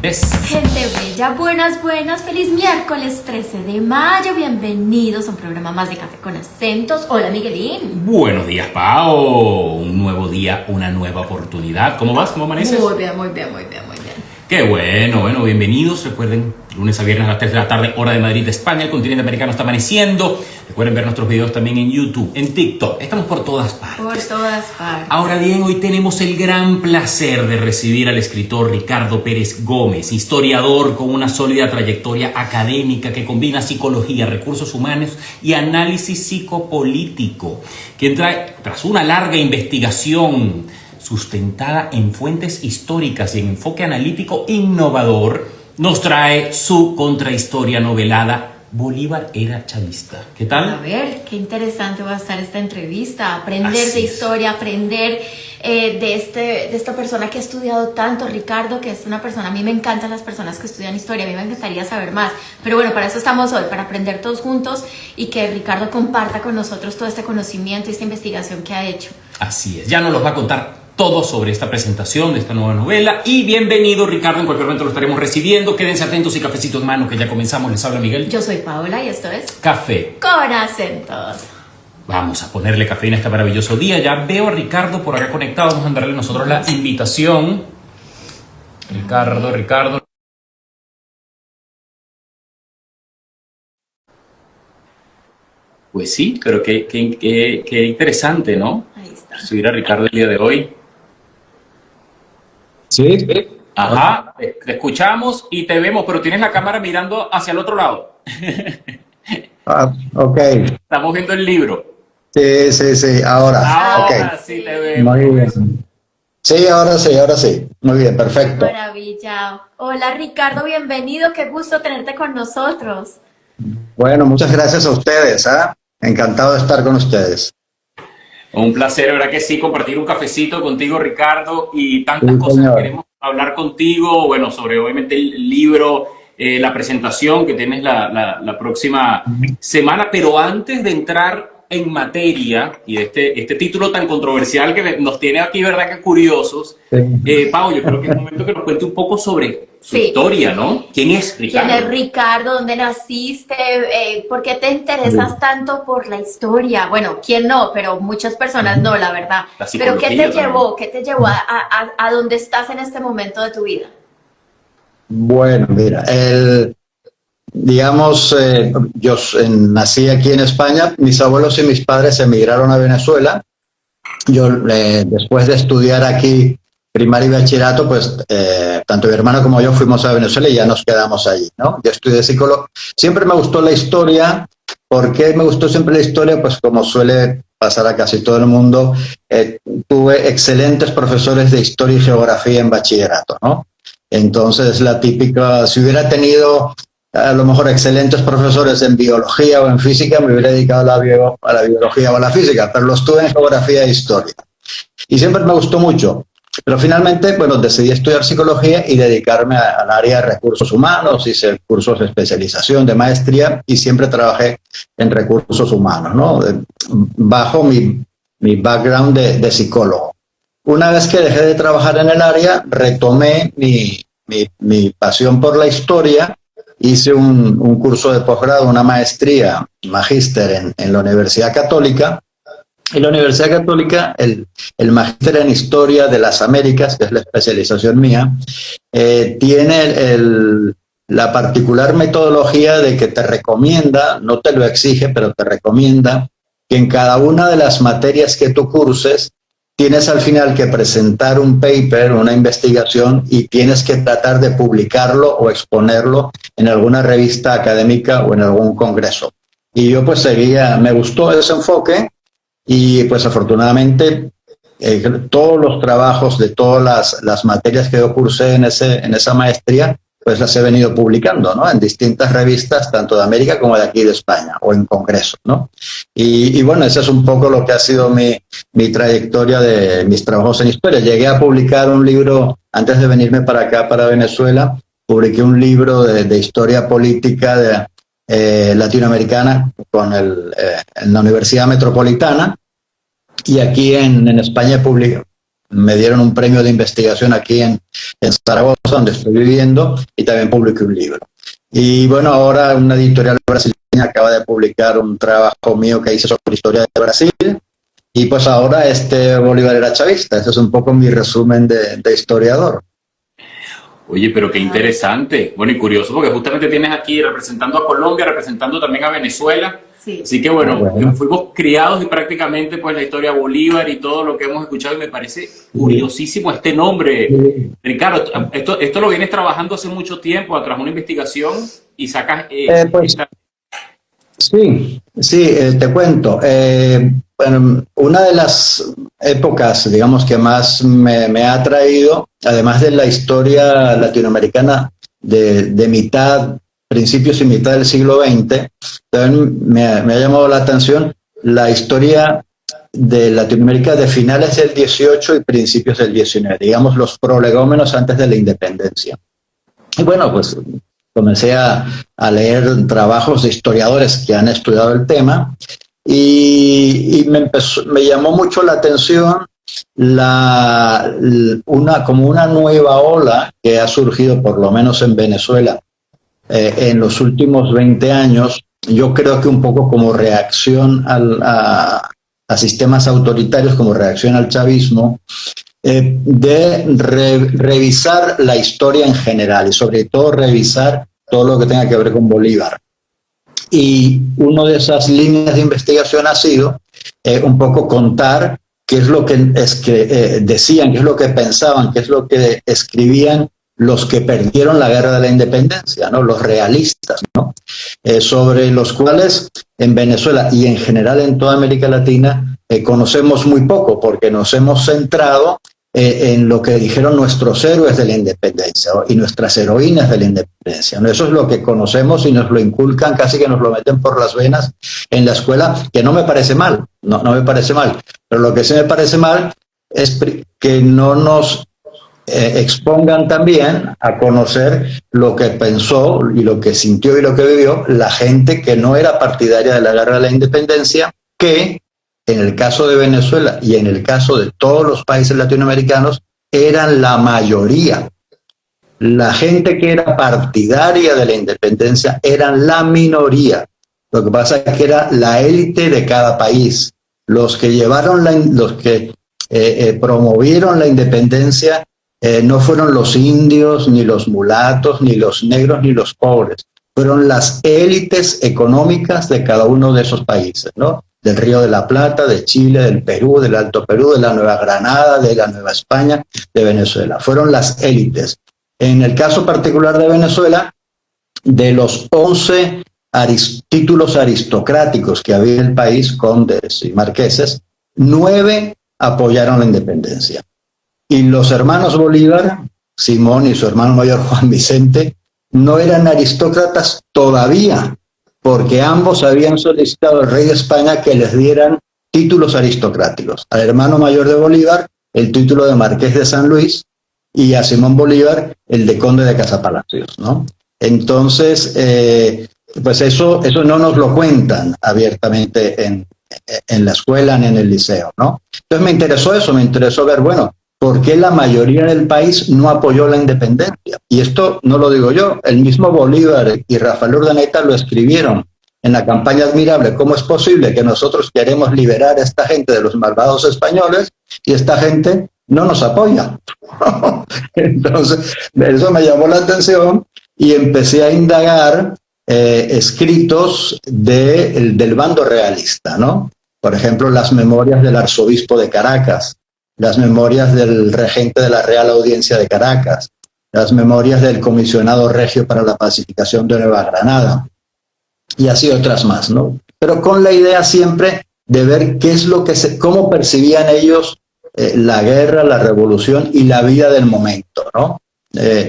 Gente bella, buenas, buenas, feliz miércoles 13 de mayo, bienvenidos a un programa más de Café con Acentos. Hola Miguelín. Buenos días, Pao. Un nuevo día, una nueva oportunidad. ¿Cómo vas? ¿Cómo amaneces? Muy bien, muy bien, muy bien, muy bien. Qué bueno, bienvenidos. Recuerden, lunes a viernes a las 3 de la tarde, hora de Madrid, España. El continente americano está amaneciendo. Recuerden ver nuestros videos también en YouTube, en TikTok. Estamos por todas partes. Por todas partes. Ahora bien, hoy tenemos el gran placer de recibir al escritor Ricardo Pérez Gómez, historiador con una sólida trayectoria académica que combina psicología, recursos humanos y análisis psicopolítico, quien trae, tras una larga investigación sustentada en fuentes históricas y en enfoque analítico innovador, nos trae su contrahistoria novelada Bolívar era chavista. ¿Qué tal? A ver, qué interesante va a estar esta entrevista. Aprender Así de es. historia, aprender de esta persona que ha estudiado tanto, Ricardo, que es una persona, a mí me encantan las personas que estudian historia, a mí me encantaría saber más. Pero bueno, para eso estamos hoy, para aprender todos juntos y que Ricardo comparta con nosotros todo este conocimiento y esta investigación que ha hecho. Así es, ya nos los va a contar todo sobre esta presentación de esta nueva novela. Y bienvenido, Ricardo, en cualquier momento lo estaremos recibiendo. Quédense atentos y cafecito en mano, que ya comenzamos. Les habla Miguel. Yo soy Paola y esto es Café Con Acentos. Vamos a ponerle cafeína a este maravilloso día. Ya veo a Ricardo por acá conectado. Vamos a darle nosotros la invitación. Ricardo. Pues sí, pero qué interesante, ¿no? Ahí está. Subir a Ricardo el día de hoy. Sí, Ajá, te escuchamos y te vemos, pero tienes la cámara mirando hacia el otro lado. ok. Estamos viendo el libro. Sí, ahora. Ahora Ok. sí te vemos. Muy bien. Sí, ahora sí. Muy bien, perfecto. Maravilla. Hola Ricardo, bienvenido, qué gusto tenerte con nosotros. Bueno, muchas gracias a ustedes, ¿ah? Encantado de estar con ustedes. Un placer, ¿verdad que sí? Compartir un cafecito contigo, Ricardo, y tantas Sí, cosas señor. que queremos hablar contigo, bueno, sobre obviamente el libro, la presentación que tienes la próxima semana, pero antes de entrar en materia y de este título tan controversial que nos tiene aquí, ¿verdad que curiosos? Sí. Pau, yo creo que es momento que nos cuente un poco sobre su Sí. historia, ¿no? ¿Quién es Ricardo? ¿Quién es Ricardo? ¿Dónde naciste? ¿Por qué te interesas tanto por la historia? Bueno, ¿quién no? Pero muchas personas no, la verdad. La Pero ¿qué psicología te llevó? también. ¿Qué te llevó a donde estás en este momento de tu vida? Bueno, mira, digamos, nací aquí en España, mis abuelos y mis padres emigraron a Venezuela. Yo, después de estudiar aquí primaria y bachillerato, pues tanto mi hermano como yo fuimos a Venezuela y ya nos quedamos allí, ¿no? Yo estudié psicología. Siempre me gustó la historia. ¿Por qué me gustó siempre la historia? Pues como suele pasar a casi todo el mundo, tuve excelentes profesores de historia y geografía en bachillerato, ¿no? Entonces, la típica, si hubiera tenido a lo mejor excelentes profesores en biología o en física, me hubiera dedicado a la biología o a la física, pero los tuve en geografía e historia. Y siempre me gustó mucho. Pero finalmente, bueno, decidí estudiar psicología y dedicarme al área de recursos humanos. Hice cursos de especialización, de maestría y siempre trabajé en recursos humanos, ¿no? Bajo mi background de psicólogo. Una vez que dejé de trabajar en el área, retomé mi pasión por la historia. Hice un curso de posgrado, una maestría, magíster en la Universidad Católica. En la Universidad Católica, el magíster en Historia de las Américas, que es la especialización mía, tiene la particular metodología de que te recomienda, no te lo exige, pero te recomienda que en cada una de las materias que tú curses, tienes al final que presentar un paper, una investigación, y tienes que tratar de publicarlo o exponerlo en alguna revista académica o en algún congreso. Y yo pues me gustó ese enfoque. Y pues afortunadamente todos los trabajos de todas las materias que yo cursé en esa maestría, pues las he venido publicando, ¿no? En distintas revistas, tanto de América como de aquí de España, o en congresos, ¿no? Y bueno, ese es un poco lo que ha sido mi trayectoria de mis trabajos en historia. Llegué a publicar un libro, antes de venirme para acá, para Venezuela, publiqué un libro de historia política latinoamericana en la Universidad Metropolitana. Y aquí en España me dieron un premio de investigación aquí en Zaragoza, donde estoy viviendo, y también publiqué un libro. Y bueno, ahora una editorial brasileña acaba de publicar un trabajo mío que hice sobre historia de Brasil, y pues ahora Bolívar era chavista. Ese es un poco mi resumen de historiador. Oye, pero qué interesante. Bueno, y curioso, porque justamente tienes aquí representando a Colombia, representando también a Venezuela. Sí. Así que bueno, fuimos criados y prácticamente pues la historia de Bolívar y todo lo que hemos escuchado, y me parece curiosísimo este nombre. Sí. Ricardo, esto lo vienes trabajando hace mucho tiempo, tras una investigación, y sacas... pues, sí, te cuento. Bueno, una de las épocas, digamos, que más me ha atraído, además de la historia latinoamericana de principios y mitad del siglo XX, también me ha llamado la atención la historia de Latinoamérica de finales del XVIII y principios del XIX, digamos los prolegómenos antes de la independencia. Y bueno, pues comencé a leer trabajos de historiadores que han estudiado el tema, y me llamó mucho la atención como una nueva ola que ha surgido, por lo menos en Venezuela, en los últimos 20 años, yo creo que un poco como reacción a sistemas autoritarios, como reacción al chavismo, de revisar la historia en general, y sobre todo revisar todo lo que tenga que ver con Bolívar. Y una de esas líneas de investigación ha sido un poco contar qué es lo que decían, qué es lo que pensaban, qué es lo que escribían los que perdieron la guerra de la independencia, ¿no? Los realistas, ¿no? Sobre los cuales en Venezuela y en general en toda América Latina conocemos muy poco, porque nos hemos centrado en lo que dijeron nuestros héroes de la independencia y nuestras heroínas de la independencia, ¿no? Eso es lo que conocemos y nos lo inculcan, casi que nos lo meten por las venas en la escuela, que no me parece mal, no me parece mal, pero lo que sí me parece mal es que no nos expongan también a conocer lo que pensó y lo que sintió y lo que vivió la gente que no era partidaria de la guerra de la independencia, que en el caso de Venezuela y en el caso de todos los países latinoamericanos eran la mayoría. La gente que era partidaria de la independencia eran la minoría. Lo que pasa es que era la élite de cada país. Los que promovieron la independencia no fueron los indios, ni los mulatos, ni los negros, ni los pobres. Fueron las élites económicas de cada uno de esos países, ¿no? Del Río de la Plata, de Chile, del Perú, del Alto Perú, de la Nueva Granada, de la Nueva España, de Venezuela. Fueron las élites. En el caso particular de Venezuela, de los 11 títulos aristocráticos que había en el país, condes y marqueses, 9 apoyaron la independencia. Y los hermanos Bolívar, Simón y su hermano mayor Juan Vicente, no eran aristócratas todavía, porque ambos habían solicitado al rey de España que les dieran títulos aristocráticos. Al hermano mayor de Bolívar, el título de Marqués de San Luis, y a Simón Bolívar, el de Conde de Casapalacios, ¿no? Entonces, pues eso no nos lo cuentan abiertamente en la escuela ni en el liceo, ¿no? Entonces me interesó ver, bueno, ¿por qué la mayoría del país no apoyó la independencia? Y esto no lo digo yo, el mismo Bolívar y Rafael Urdaneta lo escribieron en la campaña Admirable. ¿Cómo es posible que nosotros queremos liberar a esta gente de los malvados españoles y esta gente no nos apoya? Entonces, eso me llamó la atención y empecé a indagar escritos del bando realista, ¿no? Por ejemplo, las memorias del arzobispo de Caracas, las memorias del regente de la Real Audiencia de Caracas, las memorias del comisionado regio para la pacificación de Nueva Granada, y así otras más, ¿no? Pero con la idea siempre de ver qué es cómo percibían ellos la guerra, la revolución y la vida del momento, ¿no?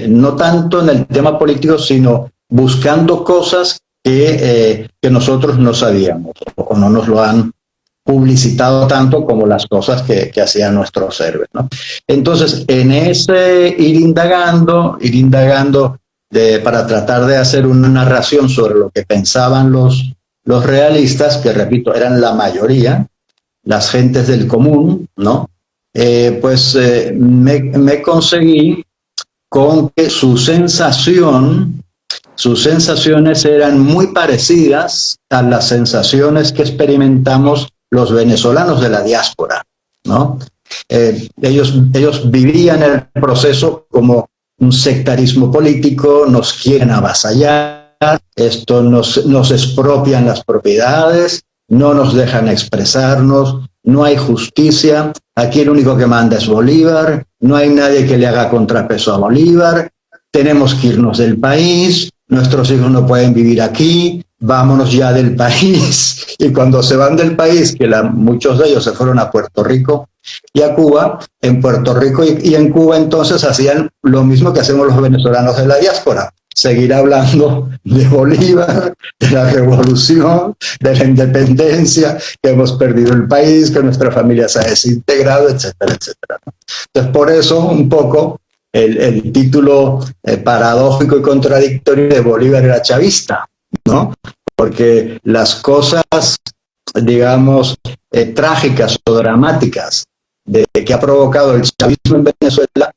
No tanto en el tema político, sino buscando cosas que nosotros no sabíamos o no nos lo han publicitado tanto como las cosas que hacían nuestros héroes, ¿no? Entonces, en ese ir indagando para tratar de hacer una narración sobre lo que pensaban los realistas, que repito, eran la mayoría, las gentes del común, ¿no? me conseguí con que sus sensaciones eran muy parecidas a las sensaciones que experimentamos los venezolanos de la diáspora, ¿no? Ellos vivían el proceso como un sectarismo político, nos quieren avasallar, nos expropian las propiedades, no nos dejan expresarnos, no hay justicia, aquí el único que manda es Bolívar, no hay nadie que le haga contrapeso a Bolívar, tenemos que irnos del país, nuestros hijos no pueden vivir aquí, vámonos ya del país. Y cuando se van del país, que muchos de ellos se fueron a Puerto Rico y a Cuba, en Puerto Rico y en Cuba entonces hacían lo mismo que hacemos los venezolanos de la diáspora, seguir hablando de Bolívar, de la revolución, de la independencia, que hemos perdido el país, que nuestra familia se ha desintegrado, etcétera, etcétera. Entonces, por eso un poco el título paradójico y contradictorio de Bolívar era chavista, ¿no? Porque las cosas, digamos, trágicas o dramáticas que ha provocado el chavismo en Venezuela,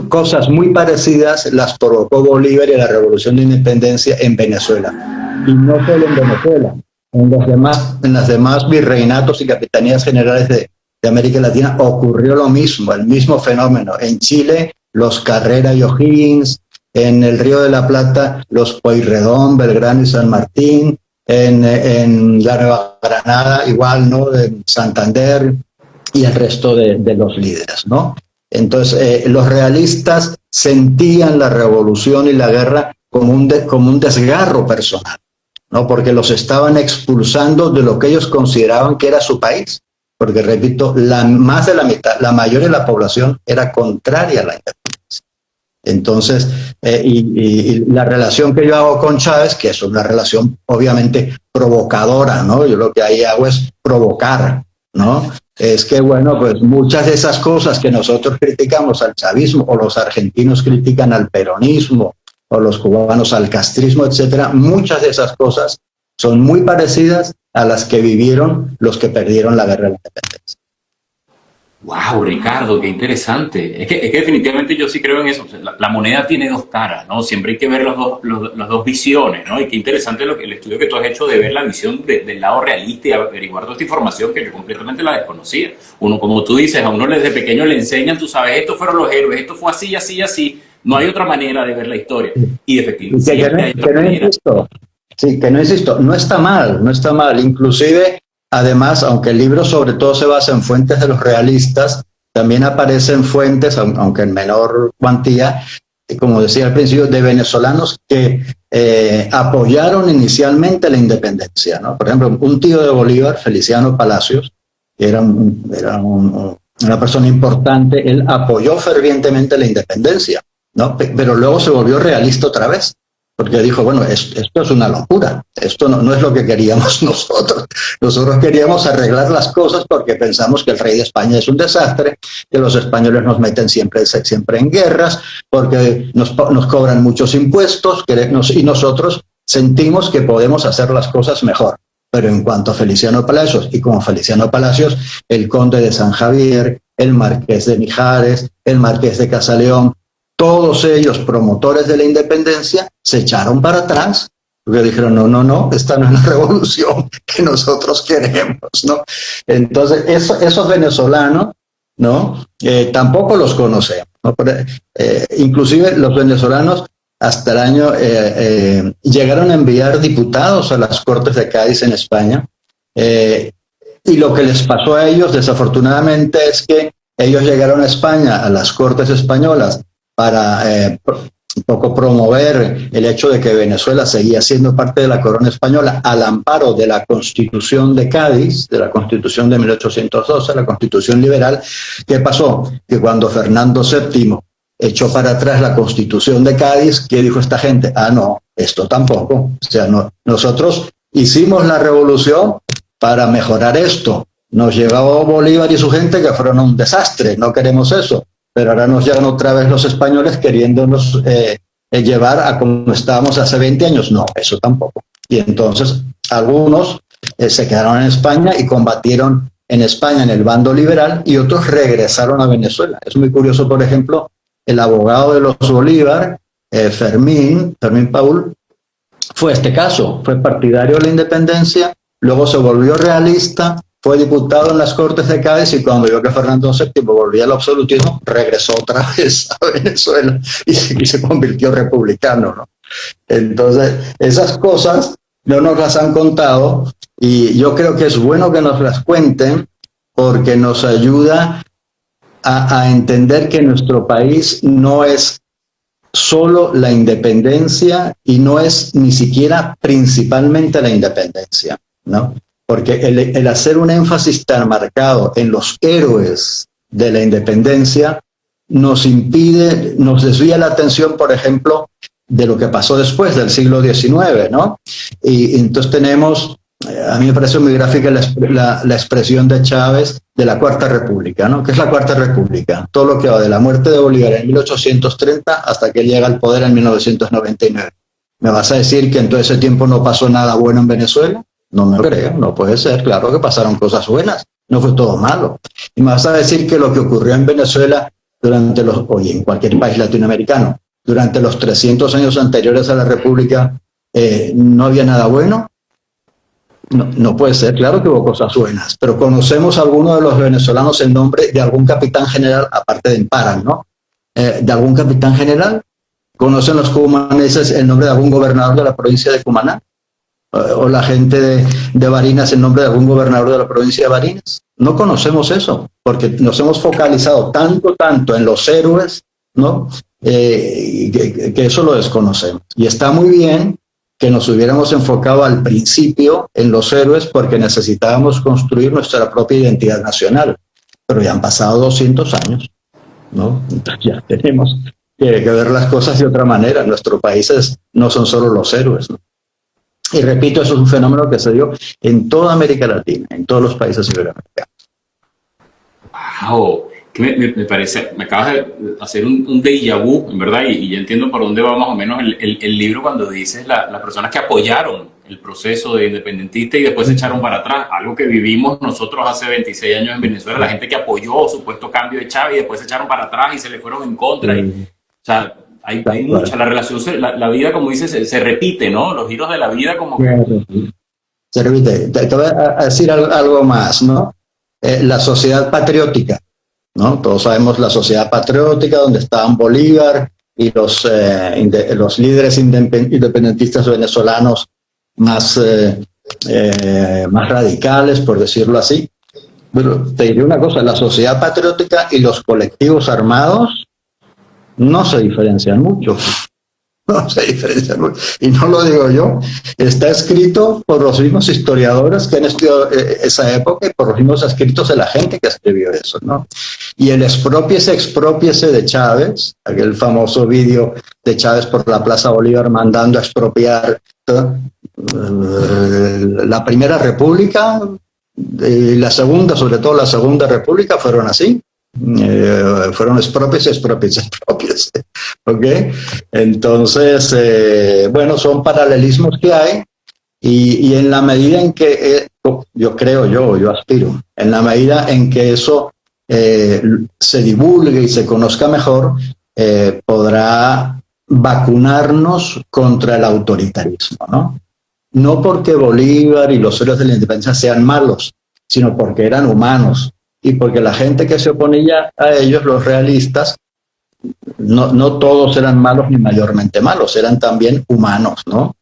cosas muy parecidas las provocó Bolívar y la Revolución de Independencia en Venezuela. Y no solo en Venezuela, en las demás virreinatos y capitanías generales de América Latina ocurrió lo mismo, el mismo fenómeno. En Chile, los Carrera y O'Higgins, en el Río de la Plata, los Pueyrredón, Belgrano y San Martín, en la Nueva Granada, igual, ¿no? En Santander y el resto de los líderes, ¿no? Entonces, los realistas sentían la revolución y la guerra como un desgarro personal, ¿no? Porque los estaban expulsando de lo que ellos consideraban que era su país. Porque, repito, más de la mitad, la mayoría de la población era contraria a la independencia. Entonces, y la relación que yo hago con Chávez, que es una relación obviamente provocadora, ¿no? Yo lo que ahí hago es provocar, ¿no? Es que, bueno, pues muchas de esas cosas que nosotros criticamos al chavismo, o los argentinos critican al peronismo, o los cubanos al castrismo, etcétera, muchas de esas cosas son muy parecidas a las que vivieron los que perdieron la guerra de la independencia. Wow, Ricardo, qué interesante. Es que definitivamente yo sí creo en eso. La moneda tiene dos caras, ¿no? Siempre hay que ver las dos visiones, ¿no? Y qué interesante el estudio que tú has hecho de ver la visión del lado realista y averiguar toda esta información que yo completamente la desconocía. Uno, como tú dices, a uno desde pequeño le enseñan, tú sabes, estos fueron los héroes, esto fue así, así, así. No hay otra manera de ver la historia. Y efectivamente, que no insisto, no está mal. Inclusive, además, aunque el libro sobre todo se basa en fuentes de los realistas, también aparecen fuentes, aunque en menor cuantía, como decía al principio, de venezolanos que apoyaron inicialmente la independencia, ¿no? Por ejemplo, un tío de Bolívar, Feliciano Palacios, que era una persona importante, él apoyó fervientemente la independencia, ¿no? Pero luego se volvió realista otra vez, porque dijo, bueno, esto es una locura, esto no es lo que queríamos nosotros. Nosotros queríamos arreglar las cosas porque pensamos que el rey de España es un desastre, que los españoles nos meten siempre en guerras, porque nos cobran muchos impuestos, y nosotros sentimos que podemos hacer las cosas mejor. Pero en cuanto a Feliciano Palacios, y como Feliciano Palacios, el conde de San Javier, el marqués de Mijares, el marqués de Casaleón, todos ellos promotores de la independencia, se echaron para atrás, porque dijeron, no, esta no es la revolución que nosotros queremos, ¿no? Entonces, esos venezolanos, ¿no? Tampoco los conocemos, ¿no? Inclusive los venezolanos hasta el año llegaron a enviar diputados a las Cortes de Cádiz en España, y lo que les pasó a ellos, desafortunadamente, es que ellos llegaron a España, a las Cortes españolas, para un poco promover el hecho de que Venezuela seguía siendo parte de la corona española al amparo de la Constitución de Cádiz, de la Constitución de 1812, la Constitución liberal. ¿Qué pasó? Que cuando Fernando VII echó para atrás la Constitución de Cádiz, ¿qué dijo esta gente? No, esto tampoco. O sea, nosotros hicimos la revolución para mejorar esto. Nos llevó Bolívar y su gente que fueron un desastre, no queremos eso. Pero ahora nos llegan otra vez los españoles queriéndonos llevar a como estábamos hace 20 años. No, eso tampoco. Y entonces algunos se quedaron en España y combatieron en España en el bando liberal y otros regresaron a Venezuela. Es muy curioso, por ejemplo, el abogado de los Bolívar, Fermín Paul, fue este caso, fue partidario de la independencia, luego se volvió realista, fue diputado en las Cortes de Cádiz y cuando vio que Fernando VII volvía al absolutismo, regresó otra vez a Venezuela y se convirtió republicano, ¿no? Entonces, esas cosas no nos las han contado y yo creo que es bueno que nos las cuenten porque nos ayuda a entender que nuestro país no es solo la independencia y no es ni siquiera principalmente la independencia, ¿no? Porque el hacer un énfasis tan marcado en los héroes de la independencia nos impide, nos desvía la atención, por ejemplo, de lo que pasó después del siglo XIX, ¿no? Y entonces tenemos, a mí me parece muy gráfica la expresión de Chávez de la Cuarta República, ¿no? ¿Qué es la Cuarta República? Todo lo que va de la muerte de Bolívar en 1830 hasta que llega al poder en 1999. ¿Me vas a decir que en todo ese tiempo no pasó nada bueno en Venezuela? No me creo, no puede ser. Claro que pasaron cosas buenas, no fue todo malo. Y me vas a decir que lo que ocurrió en Venezuela oye, en cualquier país latinoamericano, durante los 300 años anteriores a la República, no había nada bueno. No puede ser, claro que hubo cosas buenas, pero conocemos a algunos de los venezolanos el nombre de algún capitán general, aparte de Emparan, ¿no? De algún capitán general. ¿Conocen los cumaneses el nombre de algún gobernador de la provincia de Cumaná? ¿O la gente de Barinas el nombre de algún gobernador de la provincia de Barinas? No conocemos eso, porque nos hemos focalizado tanto en los héroes, ¿no? Que eso lo desconocemos. Y está muy bien que nos hubiéramos enfocado al principio en los héroes porque necesitábamos construir nuestra propia identidad nacional. Pero ya han pasado 200 años, ¿no? Entonces ya tenemos que ver las cosas de otra manera. Nuestros países no son solo los héroes, ¿no? Y repito, eso es un fenómeno que se dio en toda América Latina, en todos los países iberoamericanos. ¡Wow! Que me parece, me acabas de hacer un déjà vu, en verdad, y ya entiendo por dónde va más o menos el libro cuando dices las personas que apoyaron el proceso de independentista y después se echaron para atrás, algo que vivimos nosotros hace 26 años en Venezuela, la gente que apoyó supuesto cambio de Chávez y después se echaron para atrás y se le fueron en contra. Y, o sea, hay mucha, la relación, la vida, como dices, se repite, ¿no? Los giros de la vida como que... Se repite. Te voy a decir algo más, ¿no? La sociedad patriótica, ¿no? Todos sabemos la sociedad patriótica donde estaban Bolívar y los líderes independentistas venezolanos más radicales, por decirlo así. Pero te diré una cosa, la sociedad patriótica y los colectivos armados no se diferencian mucho. No se diferencian mucho. Y no lo digo yo, está escrito por los mismos historiadores que han estudiado esa época y por los mismos escritos de la gente que escribió eso, ¿no? Y el expropiese de Chávez, aquel famoso vídeo de Chávez por la Plaza Bolívar mandando a expropiar la Primera República y la Segunda, sobre todo la Segunda República, fueron así. Fueron expropiese. ¿Ok? Entonces, bueno, son paralelismos que hay y en la medida en que, yo aspiro, en la medida en que eso se divulgue y se conozca mejor, podrá vacunarnos contra el autoritarismo, ¿no? No porque Bolívar y los héroes de la independencia sean malos, sino porque eran humanos y porque la gente que se oponía a ellos, los realistas, no todos eran malos ni mayormente malos, eran también humanos, ¿no?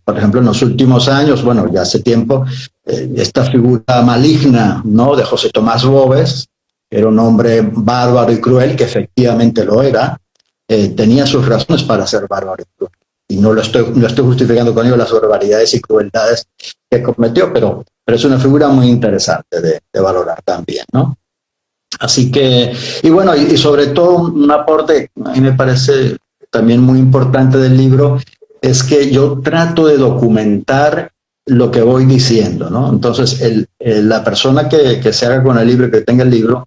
Por ejemplo, en los últimos años, bueno, ya hace tiempo, esta figura maligna, ¿no?, de José Tomás Boves, era un hombre bárbaro y cruel, que efectivamente lo era, tenía sus razones para ser bárbaro y cruel. Y no estoy justificando con ello las barbaridades y crueldades que cometió, pero es una figura muy interesante de valorar también, ¿no? Así que, y bueno, y sobre todo un aporte, a mí me parece también muy importante del libro, es que yo trato de documentar lo que voy diciendo, ¿no? Entonces, la persona que se haga con el libro, que tenga el libro,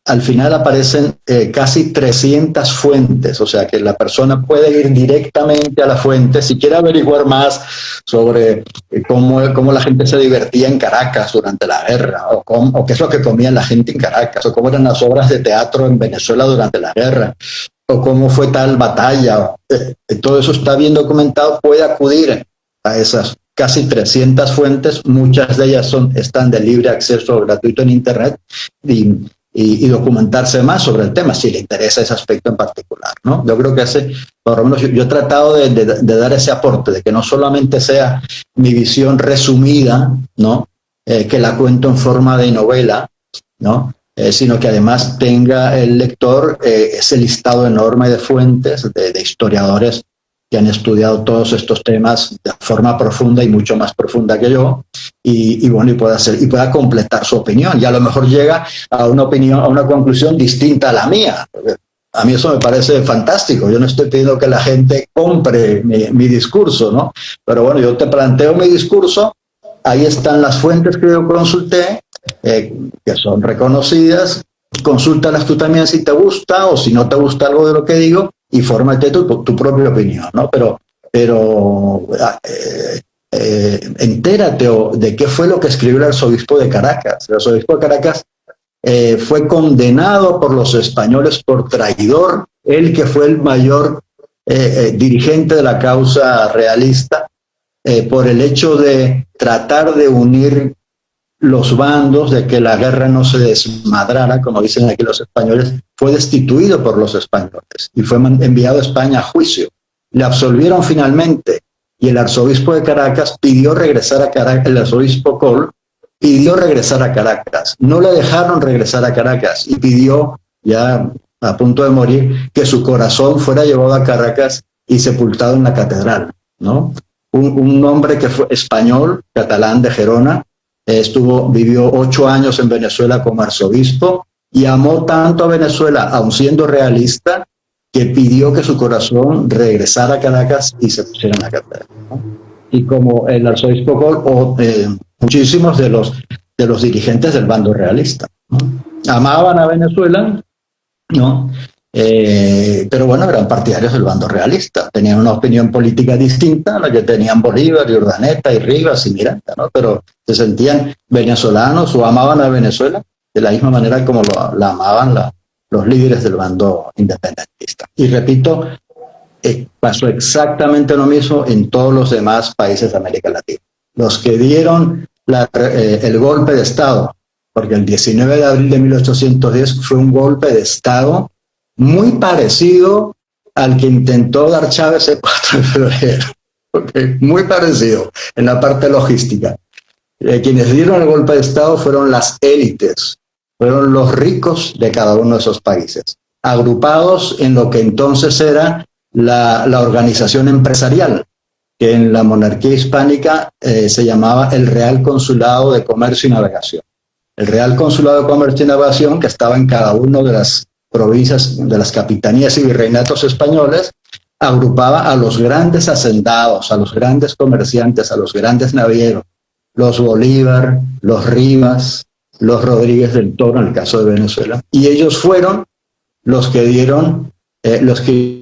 al final aparecen casi 300 fuentes, o sea que la persona puede ir directamente a la fuente si quiere averiguar más sobre cómo la gente se divertía en Caracas durante la guerra, o qué es lo que comía la gente en Caracas, o cómo eran las obras de teatro en Venezuela durante la guerra, o cómo fue tal batalla. Todo eso está bien documentado, puede acudir a esas casi 300 fuentes, muchas de ellas están de libre acceso gratuito en Internet, y documentarse más sobre el tema si le interesa ese aspecto en particular, ¿no? Yo creo que por lo menos yo he tratado de dar ese aporte, de que no solamente sea mi visión resumida, ¿no? Que la cuento en forma de novela, ¿no? Sino que además tenga el lector ese listado enorme de fuentes, de historiadores que han estudiado todos estos temas de forma profunda y mucho más profunda que yo, y pueda completar su opinión, y a lo mejor llega a una opinión, a una conclusión distinta a la mía. A mí eso me parece fantástico. Yo no estoy pidiendo que la gente compre mi discurso, ¿no? Pero bueno, yo te planteo mi discurso, ahí están las fuentes que yo consulté, que son reconocidas, consúltalas tú también si te gusta, o si no te gusta algo de lo que digo, y fórmate tu propia opinión, ¿no? Pero entérate de qué fue lo que escribió el arzobispo de Caracas. El arzobispo de Caracas fue condenado por los españoles por traidor, él que fue el mayor dirigente de la causa realista, por el hecho de tratar de unir los bandos, de que la guerra no se desmadrara, como dicen aquí los españoles. Fue destituido por los españoles y fue enviado a España a juicio. Le absolvieron finalmente, y el arzobispo de Caracas pidió regresar a Caracas, el arzobispo Coll pidió regresar a Caracas. No le dejaron regresar a Caracas y pidió, ya a punto de morir, que su corazón fuera llevado a Caracas y sepultado en la catedral, ¿no? Un hombre que fue español, catalán de Gerona, vivió 8 años en Venezuela como arzobispo y amó tanto a Venezuela, aun siendo realista, que pidió que su corazón regresara a Caracas y se pusiera en la catedral, ¿no? Y como el arzobispo Coll, muchísimos de los dirigentes del bando realista, ¿no? Amaban a Venezuela, ¿no? Pero bueno, eran partidarios del bando realista, tenían una opinión política distinta a la que tenían Bolívar y Urdaneta y Rivas y Miranda, ¿no? Pero se sentían venezolanos o amaban a Venezuela de la misma manera como la amaban los líderes del bando independentista. Y repito, pasó exactamente lo mismo en todos los demás países de América Latina. Los que dieron el golpe de Estado, porque el 19 de abril de 1810 fue un golpe de Estado muy parecido al que intentó dar Chávez el 4 de febrero, okay, muy parecido en la parte logística. Quienes dieron el golpe de Estado fueron las élites, fueron los ricos de cada uno de esos países, agrupados en lo que entonces era la organización empresarial, que en la monarquía hispánica se llamaba el Real Consulado de Comercio y Navegación. El Real Consulado de Comercio y Navegación, que estaba en cada una de las provincias, de las capitanías y virreinatos españoles, agrupaba a los grandes hacendados, a los grandes comerciantes, a los grandes navieros, los Bolívar, los Rivas, los Rodríguez del Toro, en el caso de Venezuela, y ellos fueron los que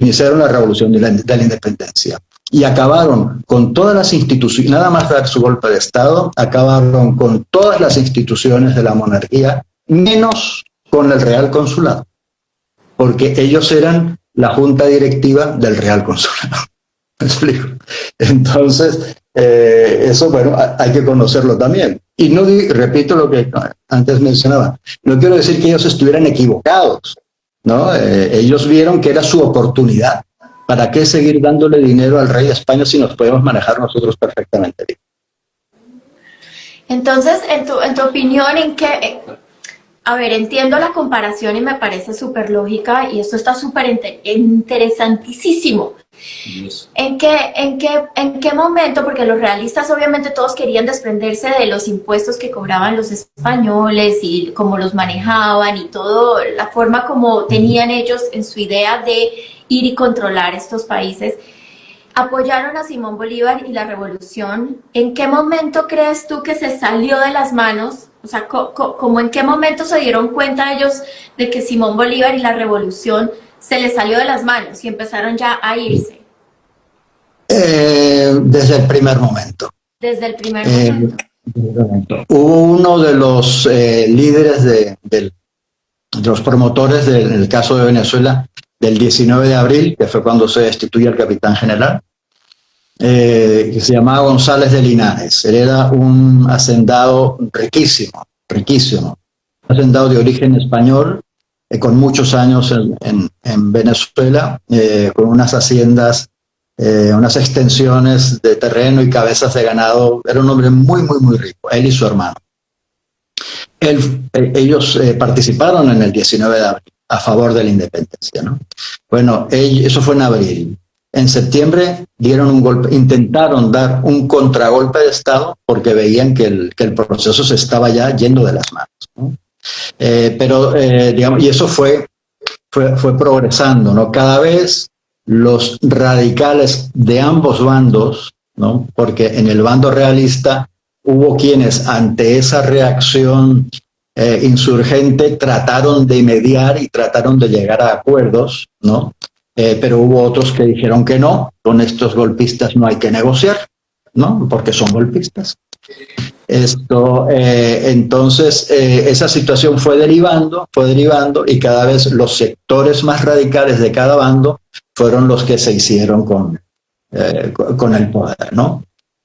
iniciaron la revolución de la independencia y acabaron con todas las instituciones, nada más dar su golpe de Estado, acabaron con todas las instituciones de la monarquía, menos con el Real Consulado, porque ellos eran la junta directiva del Real Consulado. ¿Me explico? Entonces, eso, bueno, hay que conocerlo también. Y no repito lo que antes mencionaba, no quiero decir que ellos estuvieran equivocados, ¿no? Ellos vieron que era su oportunidad. ¿Para qué seguir dándole dinero al rey de España si nos podemos manejar nosotros perfectamente bien? Entonces, en tu opinión, ¿en qué? A ver, entiendo la comparación y me parece súper lógica y esto está súper interesantísimo. Yes. ¿En qué momento? Porque los realistas obviamente todos querían desprenderse de los impuestos que cobraban los españoles y cómo los manejaban y todo, la forma como tenían ellos en su idea de ir y controlar estos países. Apoyaron a Simón Bolívar y la revolución. ¿En qué momento crees tú que se salió de las manos O sea, ¿cómo en qué momento se dieron cuenta ellos de que Simón Bolívar y la revolución se les salió de las manos y empezaron ya a irse? Desde el primer momento. Desde el primer Eh, momento. Hubo uno de los líderes de los promotores del caso de Venezuela del 19 de abril, que fue cuando se destituye el capitán general, que se llamaba González de Linares. Él era un hacendado riquísimo, riquísimo. Un hacendado de origen español, con muchos años en Venezuela, con unas haciendas, unas extensiones de terreno y cabezas de ganado. Era un hombre muy, muy, muy rico, él y su hermano. Ellos participaron en el 19 de abril a favor de la independencia, ¿no? Bueno, eso fue en abril. En septiembre dieron un golpe, intentaron dar un contragolpe de Estado porque veían que el proceso se estaba ya yendo de las manos, ¿no? Digamos, y eso fue progresando, ¿no? Cada vez los radicales de ambos bandos, ¿no? Porque en el bando realista hubo quienes ante esa reacción insurgente trataron de mediar y trataron de llegar a acuerdos, ¿no? Pero hubo otros que dijeron que no, con estos golpistas no hay que negociar, ¿no? Porque son golpistas. Entonces, esa situación fue derivando y cada vez los sectores más radicales de cada bando fueron los que se hicieron con el poder, ¿no?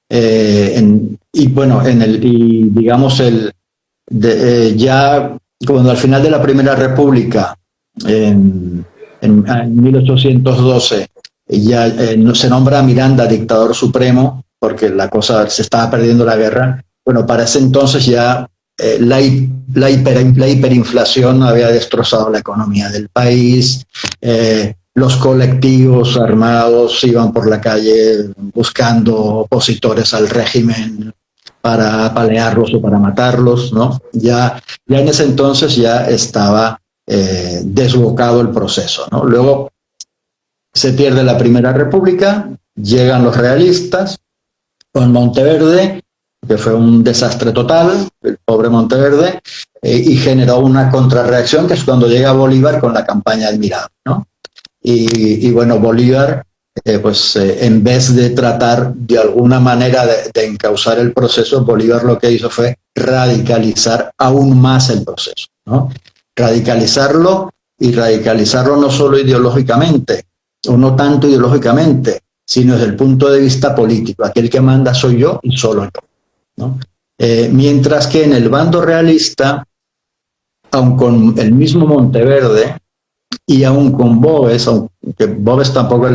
Y bueno, digamos, ya cuando al final de la Primera República, en 1812, ya se nombra a Miranda dictador supremo, porque la cosa se estaba perdiendo la guerra. Bueno, para ese entonces ya la hiperinflación había destrozado la economía del país. Los colectivos armados iban por la calle buscando opositores al régimen para apalearlos o para matarlos, ¿no? Ya en ese entonces ya estaba desbocado el proceso, ¿no? Luego se pierde la Primera República, llegan los realistas con Monteverde, que fue un desastre total, el pobre Monteverde, y generó una contrarreacción, que es cuando llega Bolívar con la campaña del Mirado, ¿no? Y bueno, Bolívar, en vez de tratar de alguna manera de encauzar el proceso, Bolívar lo que hizo fue radicalizar aún más el proceso, ¿no? Radicalizarlo no solo ideológicamente, o no tanto ideológicamente, sino desde el punto de vista político. Aquel que manda soy yo y solo yo, ¿no? Mientras que en el bando realista, aun con el mismo Monteverde y aun con Boves, aunque Boves tampoco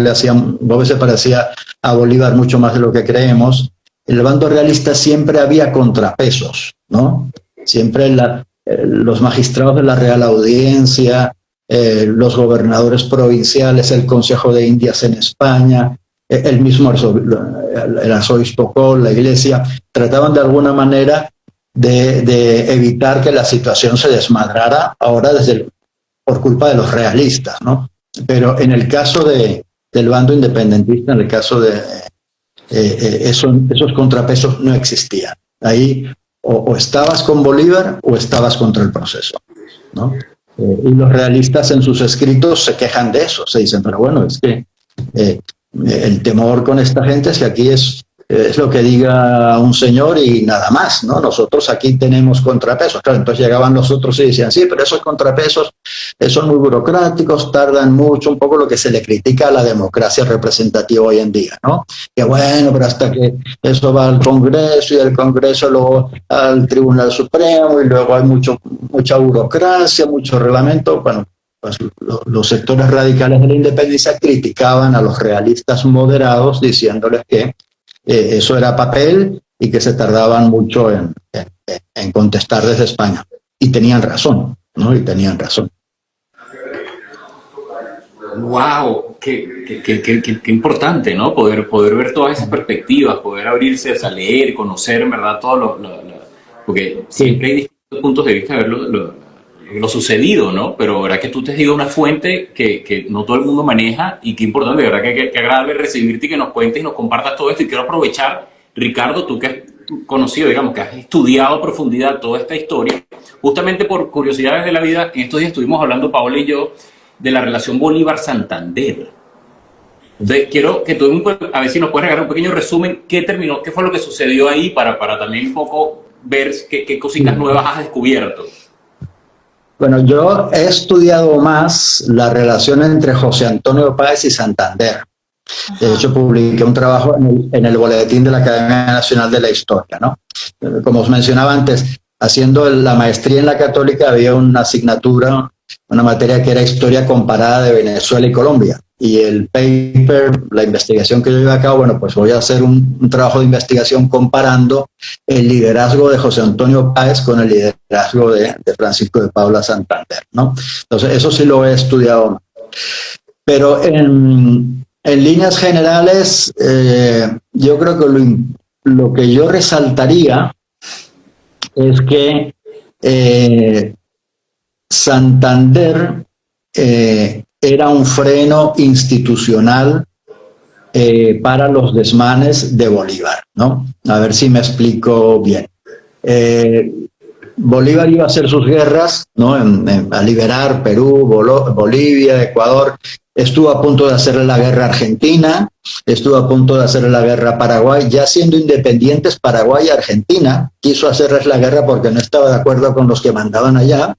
Boves se parecía a Bolívar mucho más de lo que creemos, en el bando realista siempre había contrapesos, ¿no? Siempre los magistrados de la Real Audiencia, los gobernadores provinciales, el Consejo de Indias en España, el mismo el arzobispo Coll, la Iglesia, trataban de alguna manera de evitar que la situación se desmadrara ahora por culpa de los realistas, ¿no? Pero en el caso del bando independentista, en el caso de esos contrapesos no existían. Ahí o estabas con Bolívar o estabas contra el proceso, ¿no? Y los realistas en sus escritos se quejan de eso, se dicen, pero bueno, es que el temor con esta gente es que aquí es lo que diga un señor y nada más, ¿no? Nosotros aquí tenemos contrapesos. Claro, entonces llegaban los otros y decían, sí, pero esos contrapesos son muy burocráticos, tardan mucho, un poco lo que se le critica a la democracia representativa hoy en día, ¿no? Que bueno, pero hasta que eso va al Congreso y del Congreso luego al Tribunal Supremo y luego hay mucha burocracia, mucho reglamento. Bueno, pues los sectores radicales de la independencia criticaban a los realistas moderados diciéndoles que eso era papel y que se tardaban mucho en contestar desde España. Y tenían razón, ¿no? Y tenían razón. ¡Wow! Qué importante, ¿no? Poder ver todas esas perspectivas, poder abrirse a leer, conocer, en verdad, todo porque siempre hay distintos puntos de vista de ver lo sucedido, ¿no? Pero verdad que tú te has ido a una fuente que no todo el mundo maneja y qué importante, de verdad que agradable recibirte y que nos cuentes y nos compartas todo esto. Y quiero aprovechar, Ricardo, tú que conocido, digamos, que has estudiado a profundidad toda esta historia, justamente por curiosidades de la vida. En estos días estuvimos hablando, Paola y yo, de la relación Bolívar-Santander. Entonces, quiero que tú, a ver si nos puedes regalar un pequeño resumen, qué fue lo que sucedió ahí para también un poco ver qué cositas nuevas has descubierto. Bueno, yo he estudiado más la relación entre José Antonio Páez y Santander. De hecho, publiqué un trabajo en el boletín de la Academia Nacional de la Historia, ¿no? Como os mencionaba antes, haciendo la maestría en la Católica había una asignatura, una materia que era historia comparada de Venezuela y Colombia. Y el paper, la investigación que yo llevé a cabo, bueno, pues voy a hacer un trabajo de investigación comparando el liderazgo de José Antonio Páez con el liderazgo de Francisco de Paula Santander, ¿no? Entonces, eso sí lo he estudiado. Pero en líneas generales, yo creo que lo que yo resaltaría es que Santander era un freno institucional para los desmanes de Bolívar, ¿no? A ver si me explico bien. Bolívar iba a hacer sus guerras, ¿no? A liberar Perú, Bolivia, Ecuador. Estuvo a punto de hacerle la guerra a Argentina, estuvo a punto de hacerle la guerra a Paraguay. Ya siendo independientes Paraguay y Argentina, quiso hacerles la guerra porque no estaba de acuerdo con los que mandaban allá.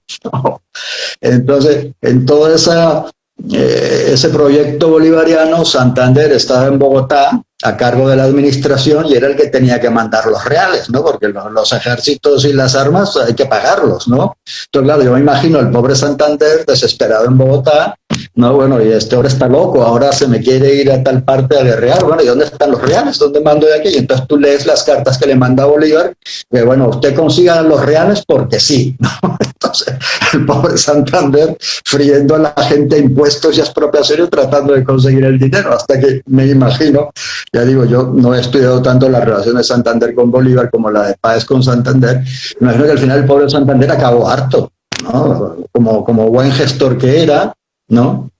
Entonces, en todo ese proyecto bolivariano, Santander estaba en Bogotá a cargo de la administración y era el que tenía que mandar los reales, ¿no? Porque los ejércitos y las armas hay que pagarlos, ¿no? Entonces, claro, yo me imagino el pobre Santander desesperado en Bogotá, no, bueno, y este ahora está loco, ahora se me quiere ir a tal parte a guerrear, bueno, ¿y dónde están los reales? ¿Dónde mando de aquí? Y entonces tú lees las cartas que le manda Bolívar, que bueno, usted consiga los reales porque sí, ¿no? Entonces, el pobre Santander friendo a la gente impuestos y expropiaciones tratando de conseguir el dinero, hasta que me imagino, ya digo, yo no he estudiado tanto la relación de Santander con Bolívar como la de Páez con Santander, me imagino que al final el pobre Santander acabó harto, ¿no? Como buen gestor que era, ¿no?